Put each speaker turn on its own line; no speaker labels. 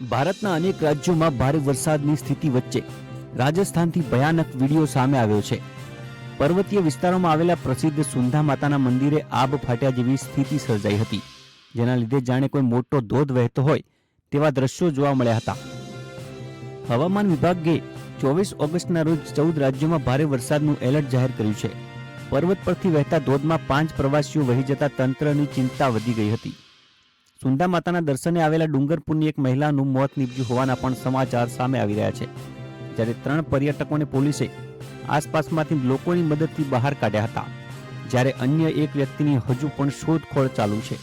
ભારતના અનેક રાજ્યોમાં ભારે વરસાદની સ્થિતિ વચ્ચે રાજસ્થાનથી ભયાનક વિડીયો સામે આવ્યો છે। પર્વતીય વિસ્તારોમાં આવેલા પ્રસિદ્ધ સુંધા માતાના મંદિરે આબ ફાટ્યા જેવી સ્થિતિ સર્જાઈ હતી, જેના લીધે જાણે કોઈ મોટો ધોધ વહેતો હોય તેવા દ્રશ્યો જોવા મળ્યા હતા। હવામાન વિભાગે 24 ઓગસ્ટના રોજ 14 રાજ્યોમાં ભારે વરસાદનું એલર્ટ જાહેર કર્યું છે। પર્વત પરથી વહેતા ધોધમાં 5 પ્રવાસીઓ વહી જતા તંત્રની ચિંતા વધી ગઈ હતી। સુંધા માતાના દર્શને આવેલા ડુંગરપુરની એક મહિલાનું મોત નીપજ્યું હોવાના પણ સમાચાર સામે આવી રહ્યા છે, જ્યારે 3 પર્યટકોને પોલીસે આસપાસમાંથી લોકોની મદદથી બહાર કાઢ્યા હતા, જ્યારે અન્ય એક વ્યક્તિની હજુ પણ શોધખોળ ચાલુ છે।